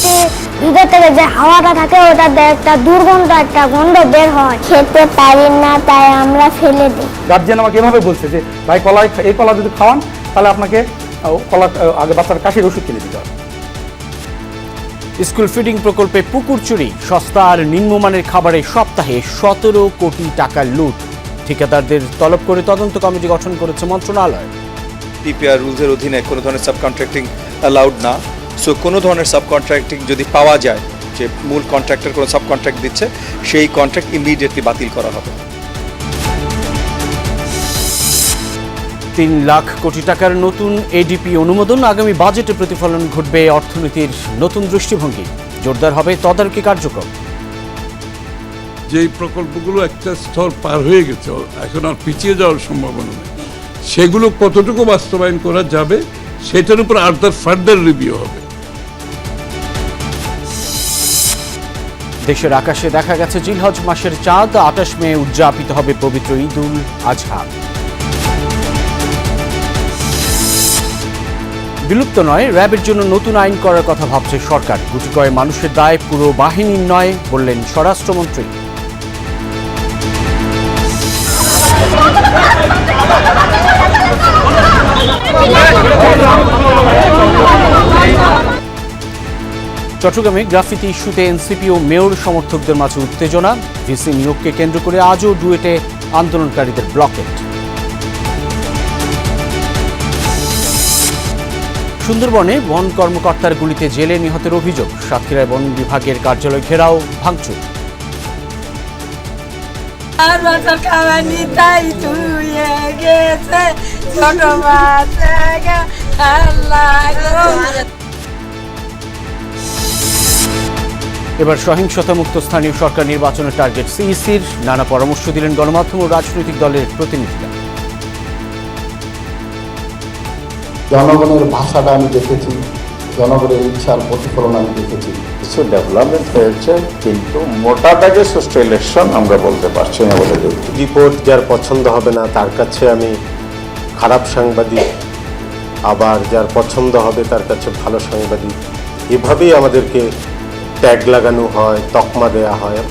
মুরগিটি ভিতর থেকে যে হাওয়াটা থাকে ওটাতে একটা দুর্গন্ধ একটা গন্ধ বের হয়, খেতে পারি না, তাই আমরা ফেলে দিই। গার্জিয়ান আমাকে এভাবে বলছে যে ভাই এই কলা যদি খাওয়ান তাহলে আপনাকে কলা আগে বাচ্চার কাশির ওষুধ কিনে দিতে হবে। স্কুল ফিডিং প্রকল্পে পুকুর চুরি, সস্তা আর নিম্নমানের খাবারে সপ্তাহে 17 কোটি টাকার লুট। ঠিকাদারদের তলব করে তদন্ত কমিটি গঠন করেছে মন্ত্রণালয়। পিপিআর রুলসের অধীনে কোনো ধরনের সাব কন্ট্রাক্টিং অ্যালাউড না। সো কোনো ধরনের সাব কন্ট্রাক্টিং যদি পাওয়া যায় যে মূল কন্ট্রাক্টর কোনো সাব কন্ট্রাক্ট দিচ্ছে, সেই কন্ট্রাক্ট ইমিডিয়েটলি বাতিল করা হবে। 3 লাখ কোটি টাকার নতুন এডিপি অনুমোদন। আগামী বাজেটে প্রতিফলন ঘটবে অর্থনীতির নতুন দৃষ্টিভঙ্গি। জোরদার হবে তদারকি কার্যক্রম। যেই প্রকল্পগুলো একটা স্তর পার হয়ে গেছে, এখন আর পিছিয়ে যাওয়ার সম্ভাবনা নেই, সেগুলো কতটুকু বাস্তবায়ন করা যাবে সেটার উপর ফার্দার রিভিউ হবে। দেশের আকাশে দেখা গেছে জিলহজ মাসের চাঁদ। 28 মে উদযাপিত হবে পবিত্র ঈদ উল আজহা। বিলুপ্ত নয়, র্যাবের জন্য নতুন আইন করার কথা ভাবছে সরকার। গুটি কয়েক মানুষের দায় পুরো বাহিনীর নয়, বললেন স্বরাষ্ট্রমন্ত্রী। চট্টগ্রামে গ্রাফিতি ইস্যুতে এনসিপি ও মেয়র সমর্থকদের মাঝে উত্তেজনা। ভিসি নিয়োগকে কেন্দ্র করে আজও ডুয়েটে আন্দোলনকারীদের ব্লকেট। সুন্দরবনে বন কর্মকর্তার গুলিতে জেলে নিহতের অভিযোগ। সাতক্ষীরায় বন বিভাগের কার্যালয় ঘেরাও, ভাঙচুর। এবার সহিংসতামুক্ত স্থানীয় সরকার নির্বাচনের টার্গেট সিইসির। নানা পরামর্শ দিলেন গণমাধ্যম ও রাজনৈতিক দলের প্রতিনিধিরা। জনগণের ভাষাটা আমি দেখেছি, জনগণের ইচ্ছার প্রতিফলন আমি দেখেছি। কিছু ডেভেলপমেন্ট হয়েছে, কিন্তু মোটাটাকে সুষ্ঠু ইলেকশন আমরা বলতে পারছি না বলে রিপোর্ট যার পছন্দ হবে না তার কাছে আমি খারাপ সাংবাদিক, আবার যার পছন্দ হবে তার কাছে ভালো সাংবাদিক। এভাবেই আমাদেরকে ট্যাগ লাগানো হয়, তকমা দেয়া হয়।